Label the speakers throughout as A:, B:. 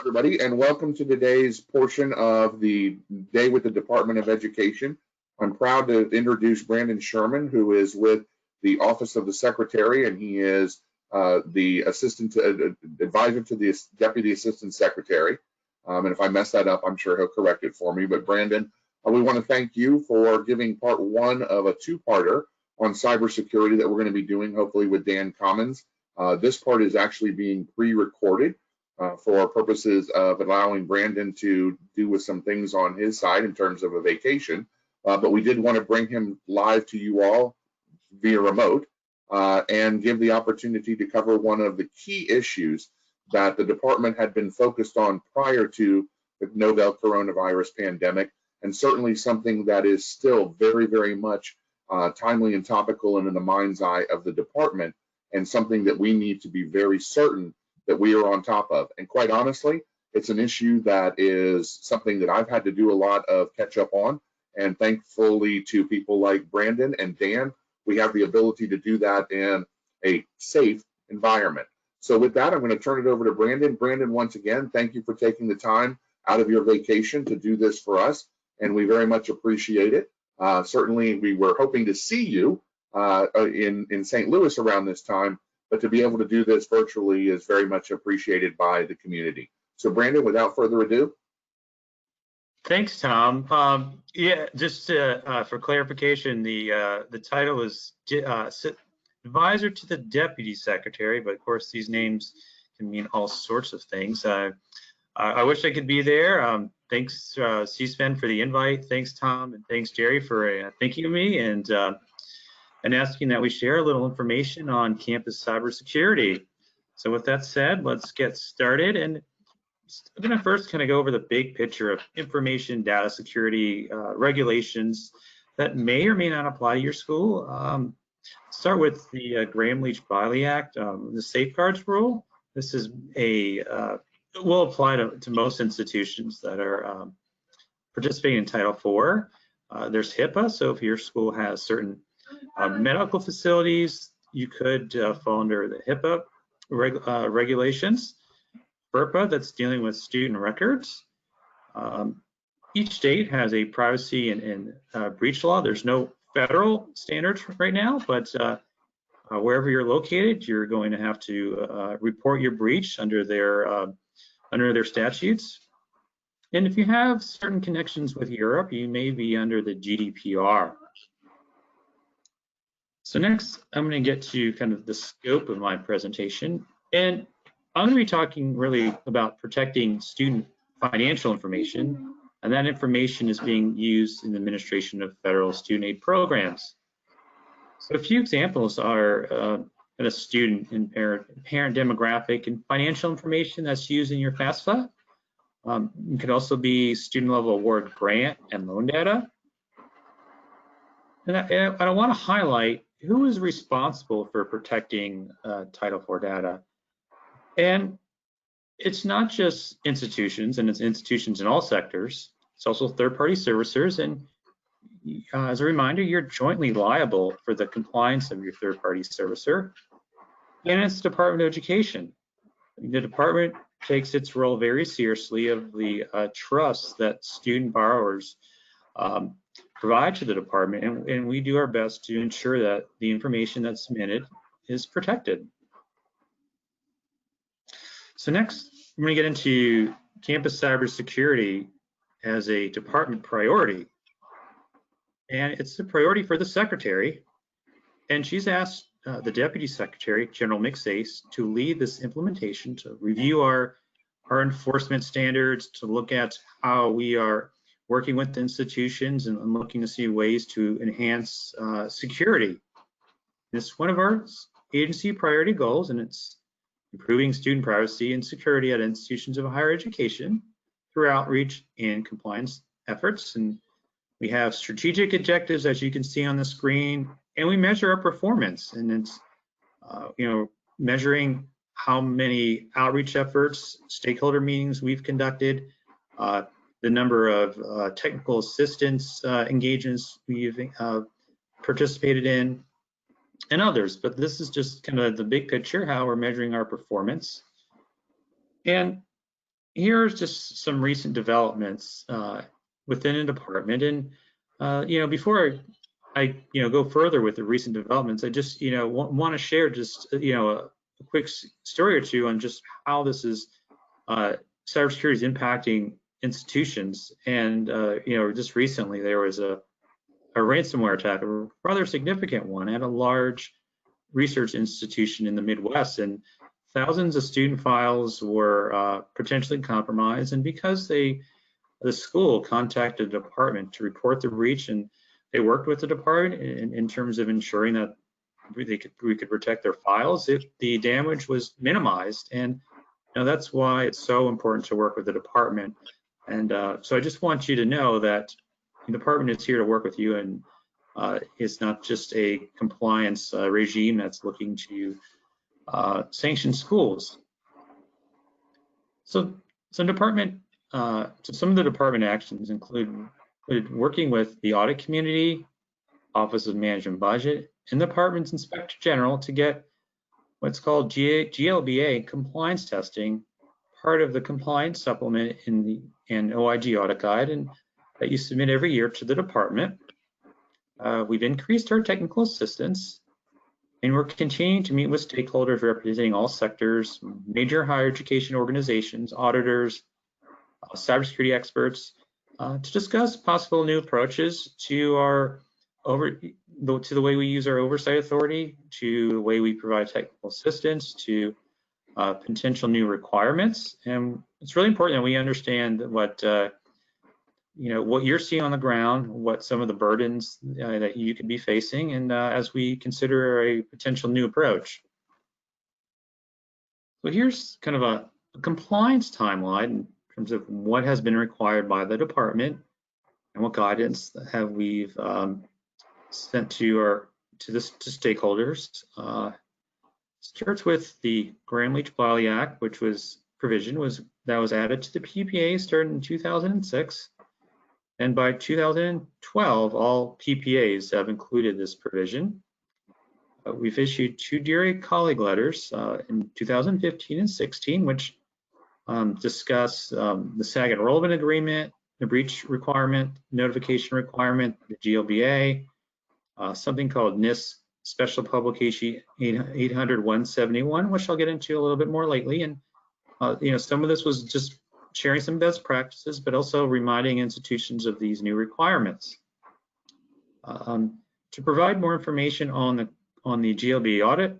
A: everybody, and welcome to today's portion of the Day with the Department of Education. I'm proud to introduce Brandon Sherman, who is with the Office of the Secretary, and he is the advisor to the Deputy Assistant Secretary. And if I mess that up, I'm sure he'll correct it for me. But Brandon, we want to thank you for giving part one of a two-parter on cybersecurity that we're going to be doing, hopefully with Dan Commons. This part is actually being pre-recorded for purposes of allowing Brandon to do with some things on his side in terms of a vacation. But we did want to bring him live to you all via remote and give the opportunity to cover one of the key issues that the department had been focused on prior to the novel coronavirus pandemic, and certainly something that is still very, very much timely and topical and in the mind's eye of the department, and something that we need to be very certain that we are on top of. And quite honestly, it's an issue that is something that I've had to do a lot of catch up on. And thankfully to people like Brandon and Dan, we have the ability to do that in a safe environment. So with that, I'm going to turn it over to Brandon. Brandon, once again, thank you for taking the time out of your vacation to do this for us, and we very much appreciate it. Certainly, we were hoping to see you in St. Louis around this time, but to be able to do this virtually is very much appreciated by the community. So Brandon, without further ado.
B: Thanks, Tom. Yeah, just for clarification, the title is Advisor to the Deputy Secretary, but of course these names can mean all sorts of things. I wish I could be there. Thanks, C-SPAN, for the invite. Thanks, Tom, and thanks, Jerry, for thinking of me and asking that we share a little information on campus cybersecurity. So with that said, let's get started. And I'm going to first kind of go over the big picture of information data security regulations that may or may not apply to your school. Start with the Graham-Leach-Bliley Act, the safeguards rule. This is will apply to most institutions that are participating in Title IV. There's HIPAA, so if your school has certain medical facilities, you could fall under the HIPAA regulations. FERPA, that's dealing with student records. Each state has a privacy and breach law. There's no federal standards right now, but wherever you're located, you're going to have to report your breach under their statutes. And if you have certain connections with Europe, you may be under the GDPR. So next, I'm going to get to kind of the scope of my presentation. And I'm going to be talking really about protecting student financial information, and that information is being used in the administration of federal student aid programs. So a few examples are a student and parent demographic and financial information that's used in your FAFSA. It could also be student level award grant and loan data. And I want to highlight who is responsible for protecting Title IV data. And it's not just institutions, and it's institutions in all sectors. It's also third-party servicers. And as a reminder, you're jointly liable for the compliance of your third-party servicer. And it's the Department of Education. The department takes its role very seriously of the trust that student borrowers provide to the department, and we do our best to ensure that the information that's submitted is protected. So next, I'm going to get into campus cybersecurity as a department priority. And it's a priority for the secretary. And she's asked the Deputy Secretary, General McSace, to lead this implementation, to review our enforcement standards, to look at how we are working with institutions and looking to see ways to enhance security. It's one of our agency priority goals, and it's improving student privacy and security at institutions of higher education through outreach and compliance efforts. And we have strategic objectives, as you can see on the screen, and we measure our performance. And it's, measuring how many outreach efforts, stakeholder meetings we've conducted, the number of technical assistance engagements we've participated in, and others. But this is just kind of the big picture, how we're measuring our performance. And here's just some recent developments within a department. And before I go further with the recent developments, I just want to share just a quick story or two on just how this is cybersecurity is impacting institutions. And just recently there was a ransomware attack, a rather significant one, at a large research institution in the Midwest, and thousands of student files were potentially compromised. And because the school contacted the department to report the breach, and they worked with the department in terms of ensuring that we could protect their files, the damage was minimized. And that's why it's so important to work with the department. And so I just want you to know that the department is here to work with you, and it's not just a compliance regime that's looking to sanction schools. So some of the department actions include working with the audit community, Office of Management Budget, and the department's Inspector General to get what's called GLBA compliance testing, part of the compliance supplement in the OIG audit guide, and that you submit every year to the department. We've increased our technical assistance, and we're continuing to meet with stakeholders representing all sectors, major higher education organizations, auditors, cybersecurity experts, to discuss possible new approaches to the way we use our oversight authority, to the way we provide technical assistance, to potential new requirements. And it's really important that we understand what you're seeing on the ground, what some of the burdens that you could be facing, and as we consider a potential new approach. So here's kind of a compliance timeline in terms of what has been required by the department and what guidance have we've sent to stakeholders. Starts with the Graham-Leach-Bliley Act, which was that was added to the PPA starting in 2006. And by 2012, all PPAs have included this provision. We've issued 2 Dear Colleague letters in 2015 and 16, which discuss the SAG enrollment agreement, the breach requirement, notification requirement, the GLBA, something called NIST Special Publication 800-171, which I'll get into a little bit more lately. And some of this was just sharing some best practices, but also reminding institutions of these new requirements. To provide more information on the GLB audit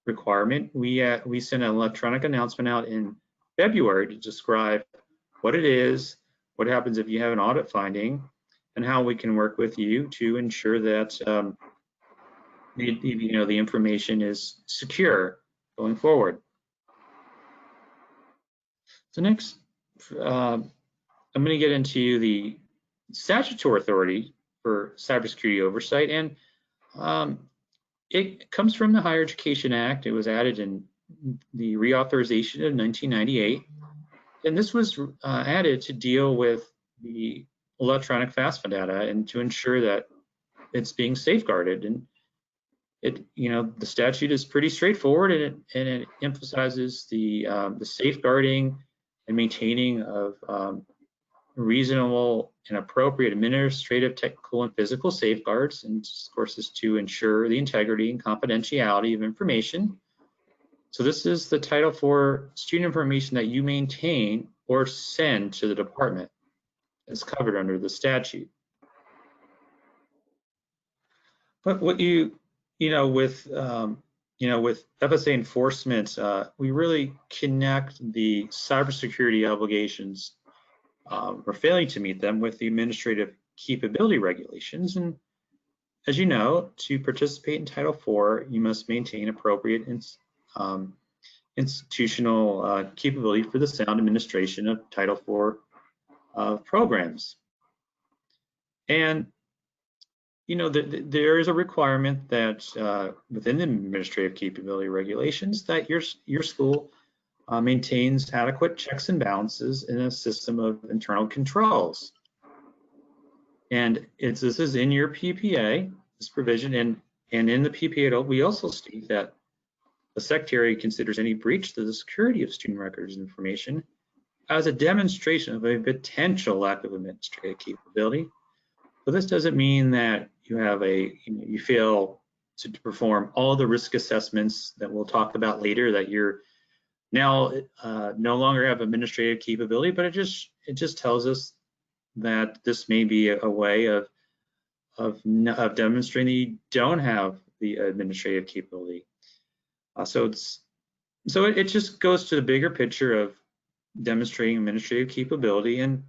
B: requirement, we sent an electronic announcement out in February to describe what it is, what happens if you have an audit finding, and how we can work with you to ensure that the information is secure going forward. So next, I'm going to get into the statutory authority for cybersecurity oversight, and it comes from the Higher Education Act. It was added in the reauthorization of 1998, and this was added to deal with the electronic FAFSA data and to ensure that it's being safeguarded. And the statute is pretty straightforward, and it emphasizes the safeguarding and maintaining of reasonable and appropriate administrative, technical, and physical safeguards, and of course is to ensure the integrity and confidentiality of information. So this is the title for student information that you maintain or send to the department. It's covered under the statute. But what with FSA enforcement, we really connect the cybersecurity obligations or failing to meet them with the administrative capability regulations. And as you know, to participate in Title IV, you must maintain appropriate institutional capability for the sound administration of Title IV programs. And there is a requirement that within the administrative capability regulations that your school maintains adequate checks and balances in a system of internal controls. And this is in your PPA, this provision, and in the PPA, we also state that the Secretary considers any breach to the security of student records information as a demonstration of a potential lack of administrative capability. So this doesn't mean that you have you fail to perform all the risk assessments that we'll talk about later, that you're now no longer have administrative capability, but it just tells us that this may be a way of demonstrating that you don't have the administrative capability. So it just goes to the bigger picture of demonstrating administrative capability. And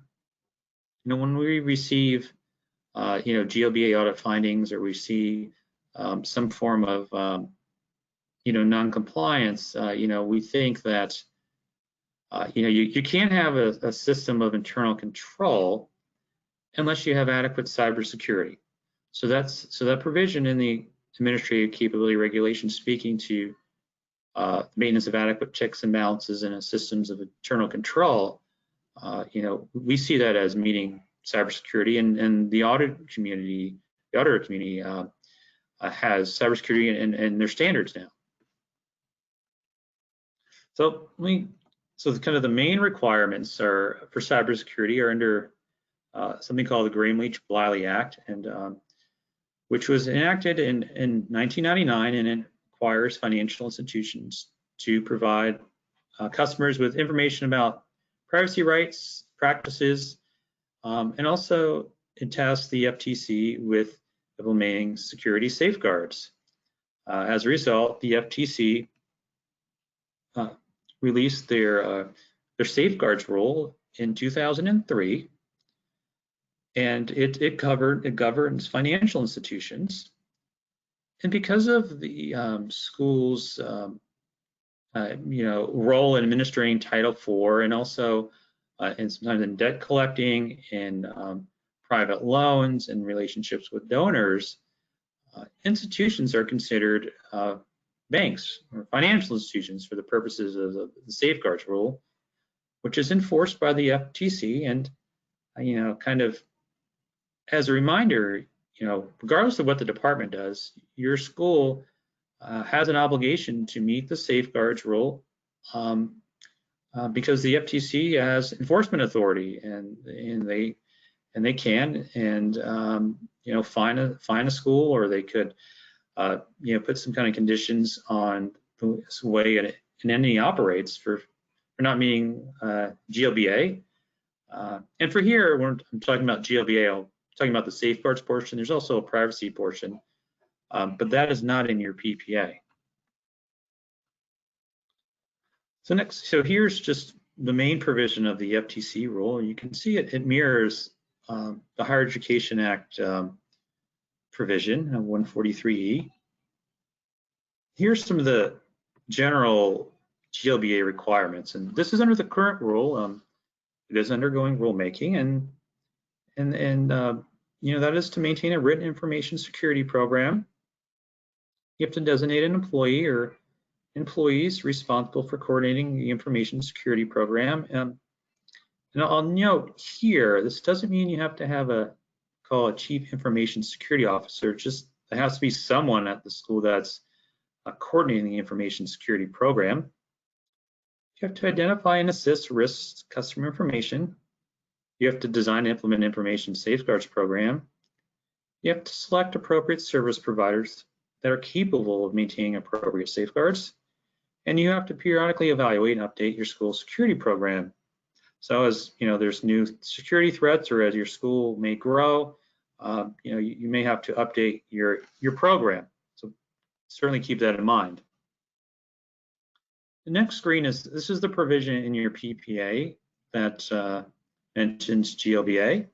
B: when we receive GLBA audit findings, or we see some form of non-compliance, we think that you can't have a system of internal control unless you have adequate cybersecurity. So that provision in the administrative capability regulation, speaking to maintenance of adequate checks and balances and systems of internal control, we see that as meeting cybersecurity, and the auditor community has cybersecurity and their standards now. So kind of the main requirements for cybersecurity are under something called the Gramm-Leach-Bliley Act, and which was enacted in 1999, and it requires financial institutions to provide customers with information about privacy rights, practices, and also it tasks the FTC with implementing security safeguards. As a result, the FTC released their safeguards rule in 2003, and it governs financial institutions. And because of the schools' role in administering Title IV, and also and sometimes in debt collecting, and private loans, and relationships with donors, institutions are considered banks or financial institutions for the purposes of the safeguards rule, which is enforced by the FTC. And kind of as a reminder, regardless of what the department does, your school has an obligation to meet the safeguards rule, because the FTC has enforcement authority, and they can fine a school, or they could put some kind of conditions on the way an entity operates for not meeting GLBA. And for here, when I'm talking about GLBA, I'm talking about the safeguards portion. There's also a privacy portion, but that is not in your PPA. So here's just the main provision of the FTC rule. You can see it mirrors the Higher Education Act provision, 143E. Here's some of the general GLBA requirements, and this is under the current rule. It is undergoing rulemaking, and that is to maintain a written information security program. You have to designate an employee or employees responsible for coordinating the information security program. And I'll note here, this doesn't mean you have to have a chief information security officer. Just there has to be someone at the school that's coordinating the information security program. You have to identify and assist risks to customer information. You have to design and implement information safeguards program. You have to select appropriate service providers that are capable of maintaining appropriate safeguards. And you have to periodically evaluate and update your school security program. So as there's new security threats, or as your school may grow, you may have to update your program. So certainly keep that in mind. The next screen this is the provision in your PPA that mentions GLBA.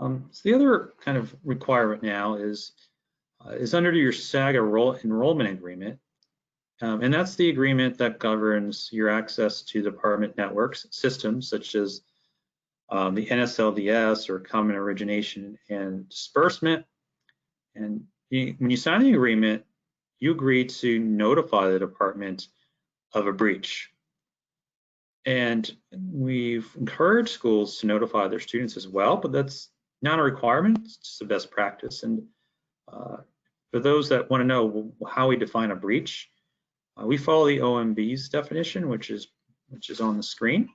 B: So the other kind of requirement now is under your SAG enrollment agreement. And that's the agreement that governs your access to department networks systems, such as the NSLDS, or Common Origination and Disbursement. And when you sign the agreement, you agree to notify the department of a breach. And we've encouraged schools to notify their students as well, but that's not a requirement, it's just a best practice. And for those that want to know how we define a breach, we follow the OMB's definition, which is on the screen.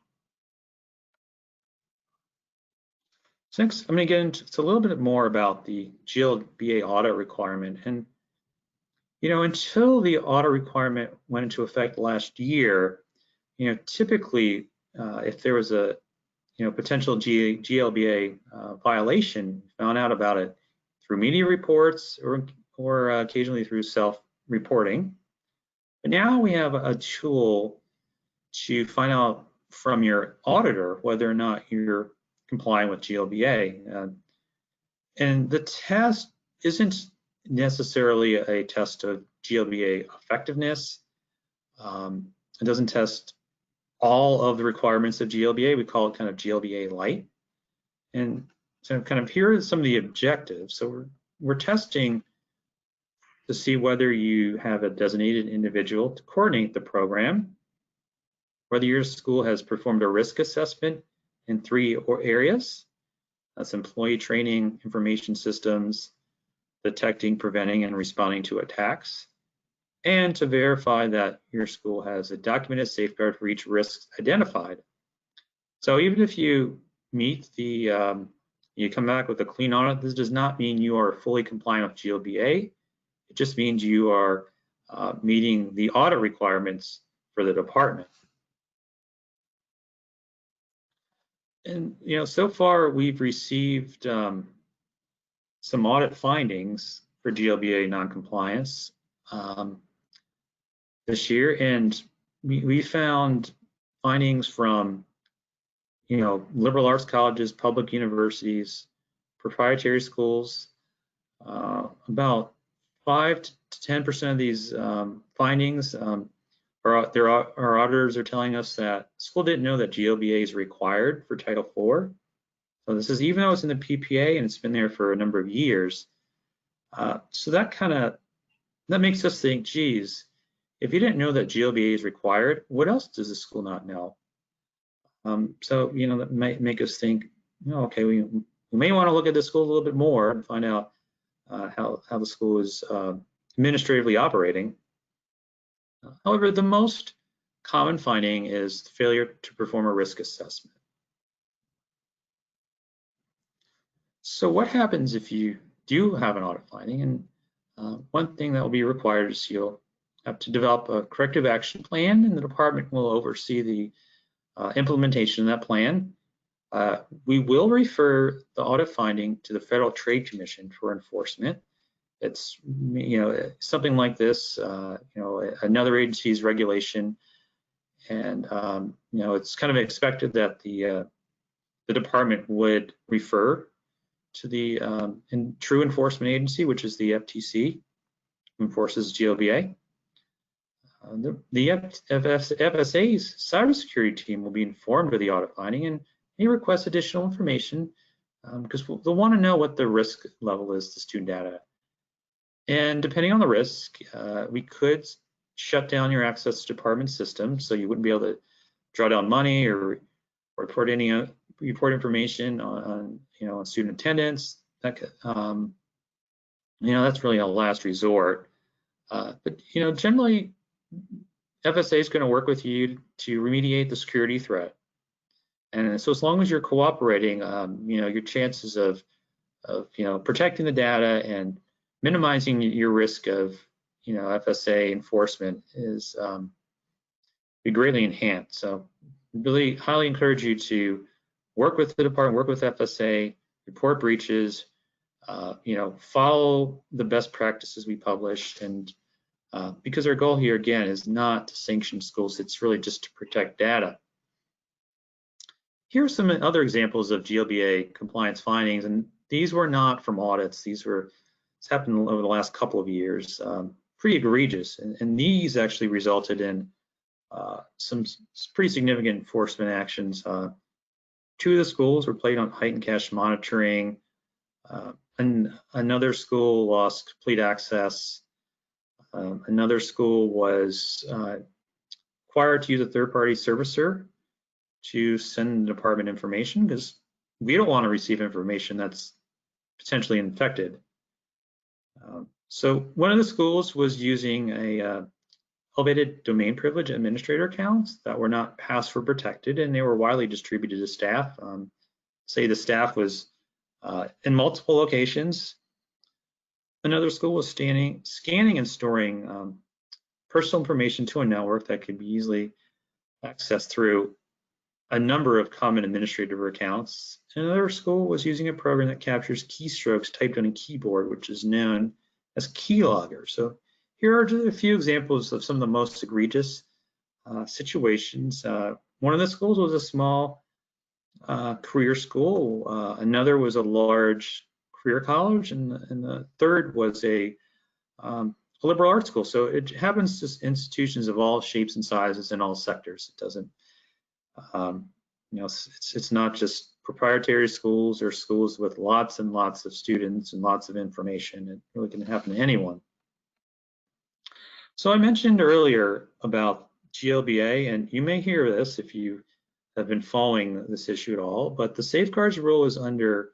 B: So next, I'm going to get into a little bit more about the GLBA audit requirement. And, until the audit requirement went into effect last year, typically, if there was a, potential GLBA violation, found out about it through media reports or occasionally through self-reporting. But now we have a tool to find out from your auditor whether or not you're complying with GLBA. And the test isn't necessarily a test of GLBA effectiveness. It doesn't test all of the requirements of GLBA. We call it kind of GLBA light. And so kind of here are some of the objectives. So we're testing to see whether you have a designated individual to coordinate the program, whether your school has performed a risk assessment in 3 areas. That's employee training, information systems, detecting, preventing, and responding to attacks, and to verify that your school has a documented safeguard for each risk identified. So even if you meet the, you come back with a clean audit, this does not mean you are fully compliant with GLBA. It just means you are meeting the audit requirements for the department. And so far we've received some audit findings for GLBA noncompliance this year, and we found findings from liberal arts colleges, public universities, proprietary schools. About 5 to 10% of these findings our auditors are telling us that school didn't know that GLBA is required for Title IV. So this is even though it's in the PPA and it's been there for a number of years. So that makes us think, geez, if you didn't know that GLBA is required, what else does the school not know? So that might make us think, okay, we may want to look at the school a little bit more and find out how the school is administratively operating. However, the most common finding is failure to perform a risk assessment. So what happens if you do have an audit finding? And one thing that will be required is you'll have to develop a corrective action plan, and the department will oversee the implementation of that plan. We will refer the audit finding to the Federal Trade Commission for enforcement. It's something like this, another agency's regulation, and it's kind of expected that the department would refer to the true enforcement agency, which is the FTC, enforces GLBA. The FSA's cybersecurity team will be informed of the audit finding and may request additional information because they'll want to know what the risk level is to student data. And depending on the risk, we could shut down your access to department system, so you wouldn't be able to draw down money or report information on student attendance. That's really a last resort. But generally, FSA is going to work with you to remediate the security threat. And so as long as you're cooperating, your chances of protecting the data and minimizing your risk of FSA enforcement is be greatly enhanced. So really highly encourage you to work with the department, work with FSA, report breaches, follow the best practices we publish, and because our goal here again is not to sanction schools, it's really just to protect data. Here are some other examples of GLBA compliance findings, and these were not from audits. It's happened over the last couple of years, pretty egregious, and these actually resulted in some pretty significant enforcement actions. 2 of the schools were placed on heightened cache monitoring, and another school lost complete access. Another school was required to use a third-party servicer to send the department information because we don't want to receive information that's potentially infected. So one of the schools was using a elevated domain privilege administrator accounts that were not password protected, and they were widely distributed to staff. Say the staff was in multiple locations. Another school was scanning and storing personal information to a network that could be easily accessed through a number of common administrator accounts. Another school was using a program that captures keystrokes typed on a keyboard, which is known as keylogger. So here are just a few examples of some of the most egregious situations. One of the schools was a small career school. Another was a large career college, and the third was a liberal arts school. So it happens to institutions of all shapes and sizes in all sectors. It doesn't, it's not just proprietary schools or schools with lots and lots of students and lots of information. It really can happen to anyone. So I mentioned earlier about GLBA, and you may hear this if you have been following this issue at all, but the safeguards rule is under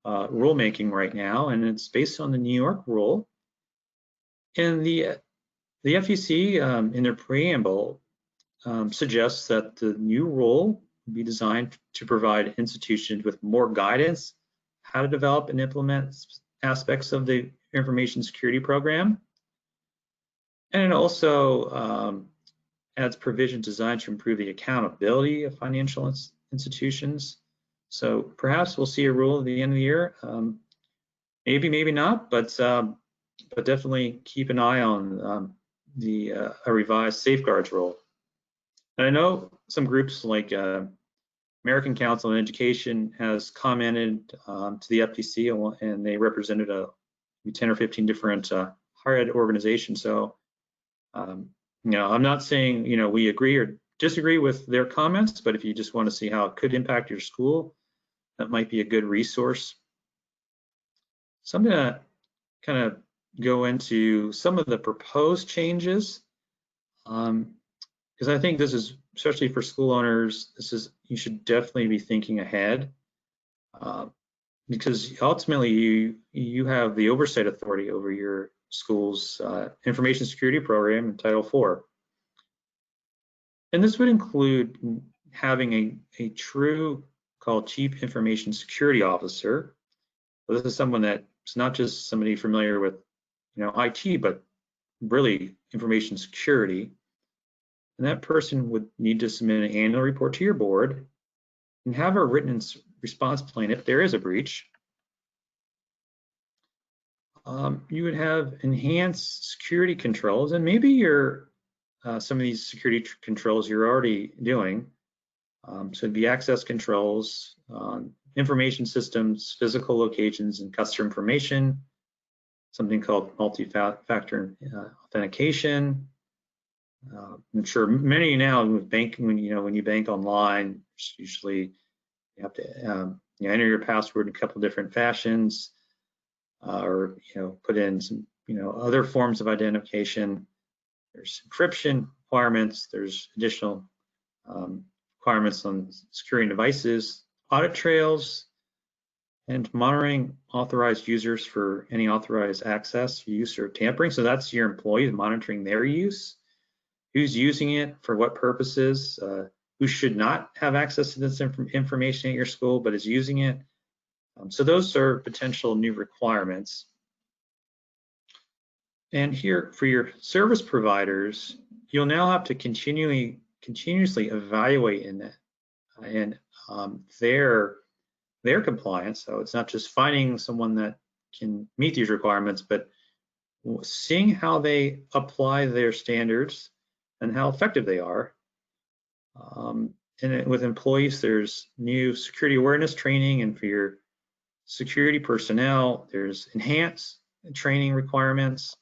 B: rulemaking right now, and it's based on the New York rule. And the FEC in their preamble suggests that the new rule be designed to provide institutions with more guidance how to develop and implement aspects of the information security program. And it also adds provisions designed to improve the accountability of financial institutions. So perhaps we'll see a rule at the end of the year. Maybe, maybe not, but definitely keep an eye on a revised safeguards rule. And I know some groups like American Council on Education has commented to the FTC, and they represented 10 or 15 different higher ed organizations. So, I'm not saying, we agree or disagree with their comments, but if you just want to see how it could impact your school, that might be a good resource. So I'm going to kind of go into some of the proposed changes, because I think this is, especially for school owners, you should definitely be thinking ahead, because ultimately you have the oversight authority over your school's information security program in Title IV. And this would include having a true called Chief Information Security Officer. So this is someone that's not just somebody familiar with IT, but really information security. And that person would need to submit an annual report to your board and have a written response plan if there is a breach. You would have enhanced security controls, and maybe some of these security controls you're already doing. So it'd be access controls, information systems, physical locations, and customer information, something called multi-factor authentication. I'm sure many now with banking, when you bank online, usually you have to enter your password in a couple different fashions, or put in some other forms of identification. There's encryption requirements. There's additional requirements on securing devices, audit trails, and monitoring authorized users for any authorized access, use, or tampering. So that's your employees monitoring their use, who's using it, for what purposes, who should not have access to this information at your school but is using it. So those are potential new requirements. And here for your service providers, you'll now have to continuously evaluate their compliance. So it's not just finding someone that can meet these requirements, but seeing how they apply their standards and how effective they are. And with employees, there's new security awareness training, and for your security personnel, there's enhanced training requirements.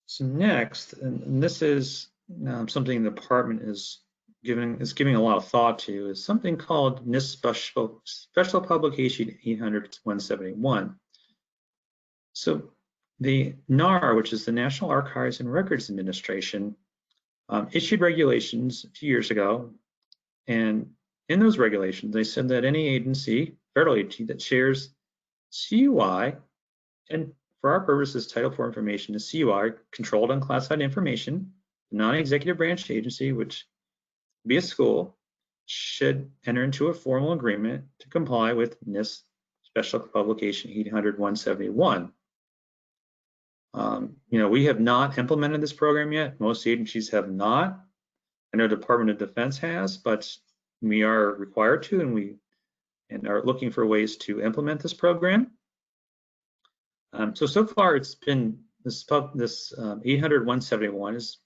B: So next, and this is something the department is giving a lot of thought to, is something called NIST Special Publication 800-171. So the NAR, which is the National Archives and Records Administration, issued regulations a few years ago, and in those regulations, they said that any agency, federal agency, that shares CUI, and for our purposes, Title IV information is CUI, controlled unclassified information, non-executive branch agency, which would be a school, should enter into a formal agreement to comply with NIST Special Publication 800-171. We have not implemented this program yet. Most agencies have not. I know Department of Defense has, but we are required to, and are looking for ways to implement this program. So far it's been this 800-171 has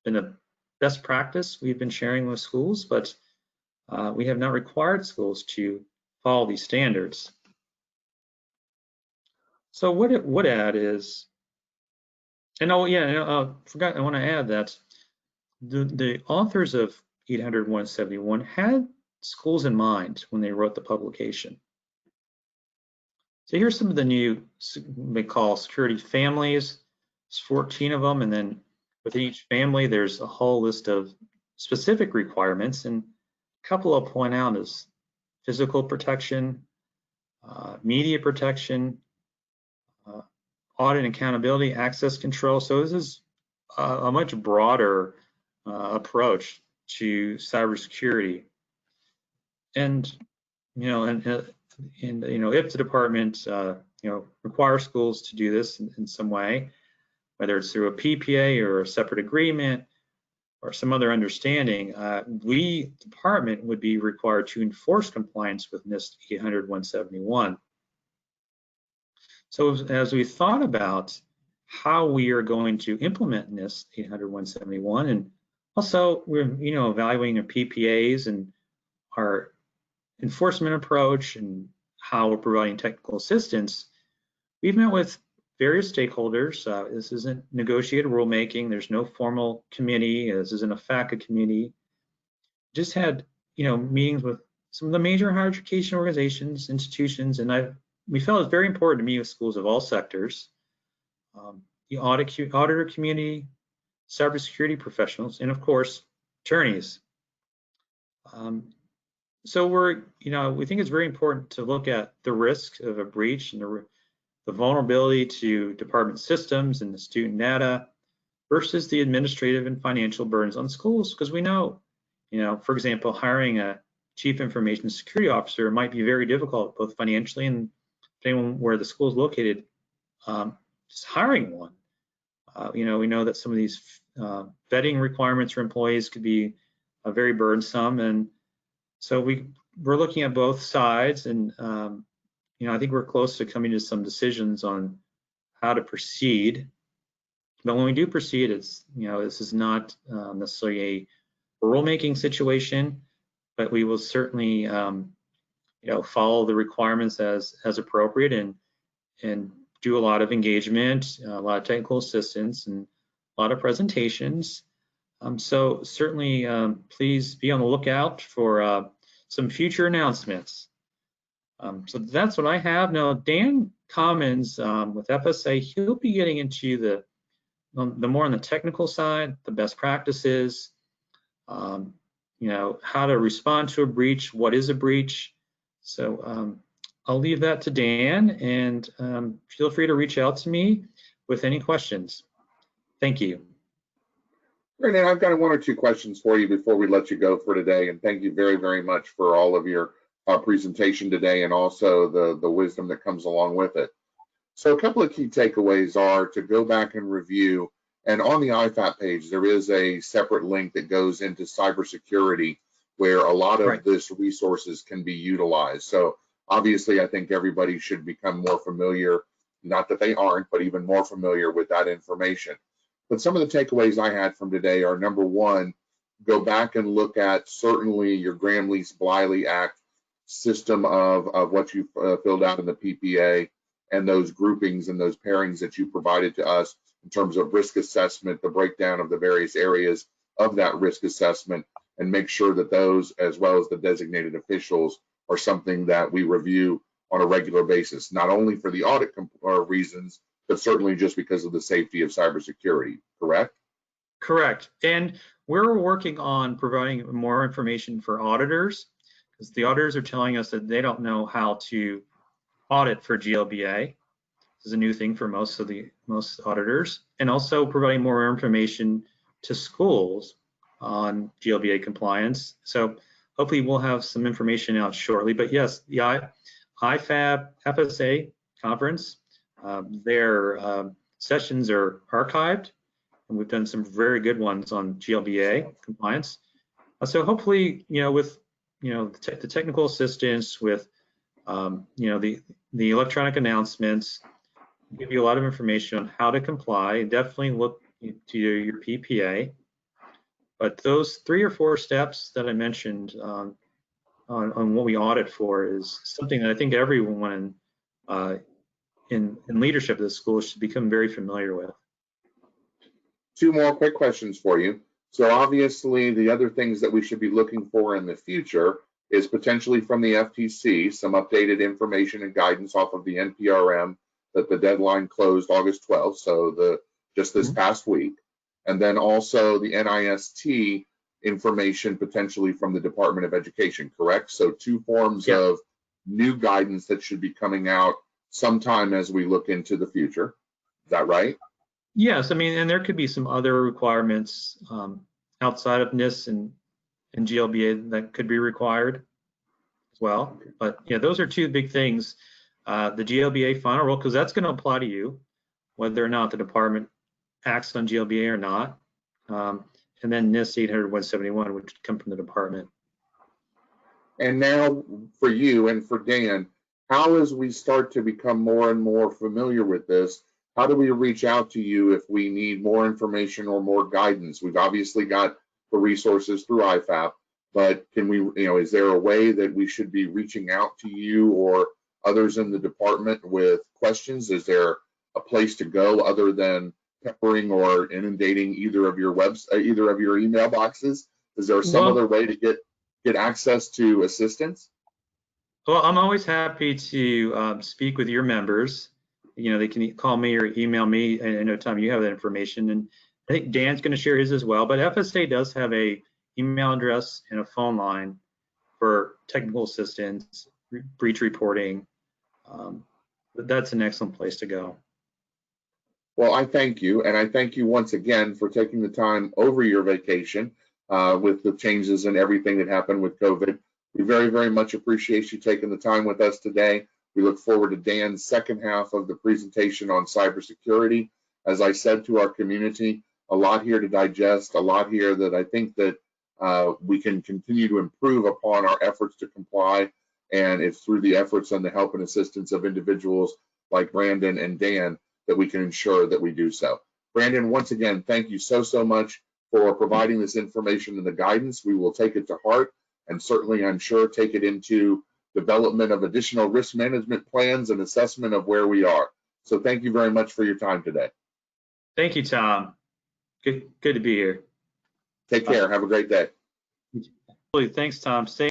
B: been a best practice we've been sharing with schools, but we have not required schools to follow these standards. So what it would add is, and I want to add that the authors of 800-171 had schools in mind when they wrote the publication. So here's some of the new, they call security families. There's 14 of them, and then within each family, there's a whole list of specific requirements, and a couple I'll point out is physical protection, media protection, audit and accountability, access control. So this is a much broader approach to cybersecurity. And if the department requires schools to do this in some way, whether it's through a PPA or a separate agreement or some other understanding, we, department, would be required to enforce compliance with NIST 800-171. So as we thought about how we are going to implement NIST 800-171, and also we're evaluating our PPAs and our enforcement approach and how we're providing technical assistance, we've met with various stakeholders. This isn't negotiated rulemaking. There's no formal committee. This isn't a FACA committee. Just had meetings with some of the major higher education organizations, institutions, and we felt it's very important to meet with schools of all sectors, the auditor community, cybersecurity professionals, and of course, attorneys. So we think it's very important to look at the risk of a breach and the vulnerability to department systems and the student data versus the administrative and financial burdens on schools, because we know, for example, hiring a chief information security officer might be very difficult, both financially and depending on where the school is located. Just hiring one, we know that some of these vetting requirements for employees could be very burdensome, and so we're looking at both sides, and I think we're close to coming to some decisions on how to proceed. But when we do proceed, it's this is not necessarily a rulemaking situation, but we will certainly follow the requirements as appropriate and do a lot of engagement, a lot of technical assistance, and a lot of presentations. So certainly, please be on the lookout for some future announcements. So that's what I have. Now, Dan Commons with FSA, he'll be getting into the more on the technical side, the best practices, how to respond to a breach, what is a breach. So I'll leave that to Dan, and feel free to reach out to me with any questions. Thank you.
A: Great, and I've got one or two questions for you before we let you go for today. And thank you very, very much for all of your presentation today, and also the wisdom that comes along with it. So a couple of key takeaways are to go back and review. And on the IFAP page, there is a separate link that goes into cybersecurity, where a lot of this resources can be utilized. So obviously, I think everybody should become more familiar, not that they aren't, but even more familiar with that information. But some of the takeaways I had from today are, number one, go back and look at certainly your Graham-Lease-Bliley Act system of what you filled out in the PPA, and those groupings and those pairings that you provided to us in terms of risk assessment, the breakdown of the various areas of that risk assessment, and make sure that those, as well as the designated officials, are something that we review on a regular basis, not only for the audit reasons, but certainly just because of the safety of cybersecurity, correct?
B: Correct. And we're working on providing more information for auditors, because the auditors are telling us that they don't know how to audit for GLBA. This is a new thing for most auditors, and also providing more information to schools on GLBA compliance. So hopefully we'll have some information out shortly. But yes, the IFAB FSA conference, their sessions are archived, and we've done some very good ones on GLBA compliance. So hopefully, with the technical assistance, with the electronic announcements, give you a lot of information on how to comply. Definitely look to your PPA. But those 3 or 4 steps that I mentioned on what we audit for is something that I think everyone in leadership of the school should become very familiar with.
A: 2 more quick questions for you. So obviously, the other things that we should be looking for in the future is potentially from the FTC, some updated information and guidance off of the NPRM that the deadline closed August 12th, so just this past week. And then also the NIST information potentially from the Department of Education, correct? So 2 forms of new guidance that should be coming out sometime as we look into the future. Is that right?
B: Yes, I mean, and there could be some other requirements outside of NIST and GLBA that could be required as well. But yeah, those are 2 big things. The GLBA final rule, because that's going to apply to you, whether or not the department acts on GLBA or not. And then NIST 800-171, which would come from the department.
A: And now for you and for Dan, how as we start to become more and more familiar with this, how do we reach out to you if we need more information or more guidance? We've obviously got the resources through IFAP, but can we, is there a way that we should be reaching out to you or others in the department with questions? Is there a place to go other than peppering or inundating either of your email boxes? Is there some other way to get access to assistance?
B: Well, I'm always happy to speak with your members. They can call me or email me at any time. You have that information, and I think Dan's going to share his as well. But FSA does have a email address and a phone line for technical assistance, breach reporting. That's an excellent place to go.
A: Well, I thank you, and I thank you once again for taking the time over your vacation with the changes and everything that happened with COVID. We very, very much appreciate you taking the time with us today. We look forward to Dan's second half of the presentation on cybersecurity. As I said to our community, a lot here to digest, a lot here that I think that we can continue to improve upon our efforts to comply. And it's through the efforts and the help and assistance of individuals like Brandon and Dan that we can ensure that we do so. Brandon, once again, thank you so much for providing this information and the guidance. We will take it to heart and certainly, I'm sure, take it into development of additional risk management plans and assessment of where we are. So thank you very much for your time today.
B: Thank you, Tom. Good to be here.
A: Take care. Have a great day.
B: Thanks, Tom. Stay